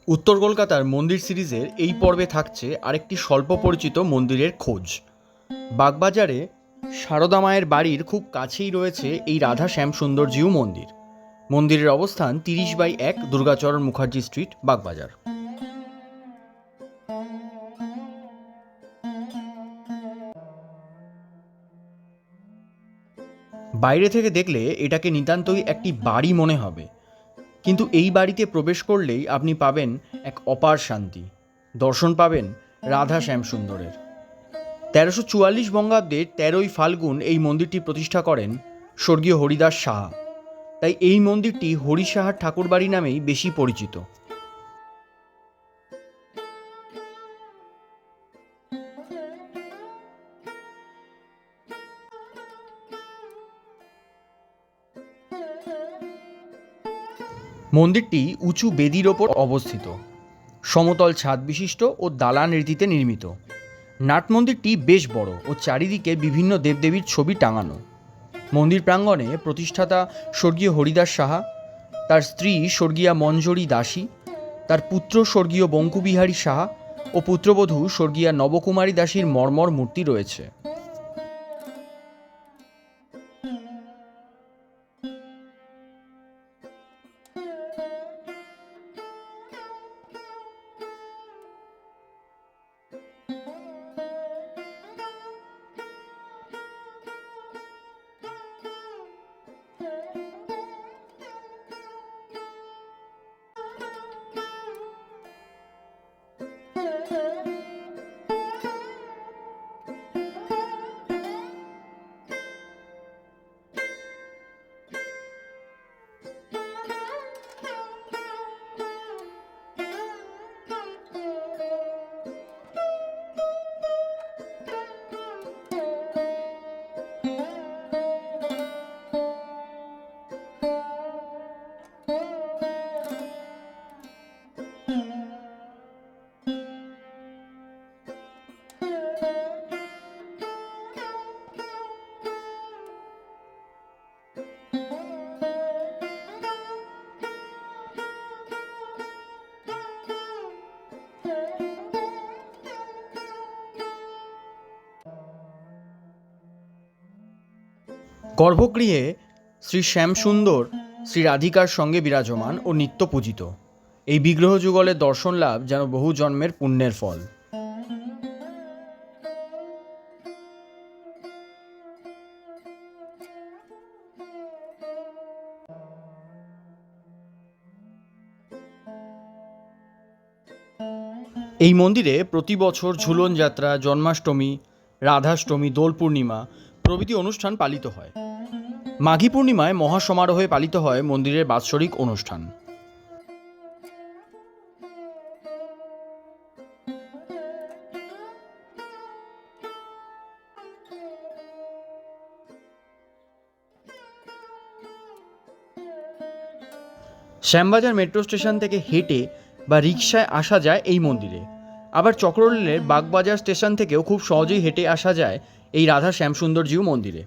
উত্তর কলকাতার মন্দির সিরিজের এই পর্বে থাকছে আরেকটি স্বল্প পরিচিত মন্দিরের খোঁজ। বাগবাজারে সারদা মায়ের বাড়ির খুব কাছেই রয়েছে এই রাধা শ্যামসুন্দরজিউ মন্দির। মন্দিরের অবস্থান 30/1 দুর্গাচরণ মুখার্জি স্ট্রিট, বাগবাজার। বাইরে থেকে দেখলে এটাকে নিতান্তই একটি বাড়ি মনে হবে, কিন্তু এই বাড়িতে প্রবেশ করলেই আপনি পাবেন এক অপার শান্তি, দর্শন পাবেন রাধা শ্যামসুন্দরের। 1344 বঙ্গাব্দে 13ই ফাল্গুন এই মন্দিরটি প্রতিষ্ঠা করেন স্বর্গীয় হরিদাস সাহা। তাই এই মন্দিরটি হরি সাহার ঠাকুরবাড়ি নামেই বেশি পরিচিত। মন্দিরটি উঁচু বেদির ওপর অবস্থিত, সমতল ছাদ বিশিষ্ট ও দালান রীতিতে নির্মিত। নাট মন্দিরটি বেশ বড় ও চারিদিকে বিভিন্ন দেবদেবীর ছবি টাঙানো। মন্দির প্রাঙ্গণে প্রতিষ্ঠাতা স্বর্গীয় হরিদাস সাহা, তার স্ত্রী স্বর্গীয়া মঞ্জরী দাসী, তার পুত্র স্বর্গীয় বঙ্কুবিহারী সাহা ও পুত্রবধূ স্বর্গীয়া নবকুমারী দাসীর মর্মর মূর্তি রয়েছে। গর্ভগৃহে শ্রী শ্যামসুন্দর শ্রী রাধিকার সঙ্গে বিরাজমান ও নিত্য পূজিত। এই বিগ্রহ যুগলের দর্শন লাভ যেন বহু জন্মের পুণ্যের ফল। এই মন্দিরে প্রতি বছর ঝুলন যাত্রা, জন্মাষ্টমী, রাধাষ্টমী, দোল পূর্ণিমা প্রভৃতি অনুষ্ঠান পালিত হয়। মাঘী পূর্ণিমায় মহাসমারোহে পালিত হয় মন্দিরের বাৎসরিক অনুষ্ঠান। শ্যামবাজার মেট্রো স্টেশন থেকে হেঁটে বা রিকশায় আসা যায় এই মন্দিরে। আবার চক্ররেলের বাগবাজার স্টেশন থেকেও খুব সহজেই হেঁটে আসা যায় এই রাধা শ্যামসুন্দরজিউ মন্দিরে।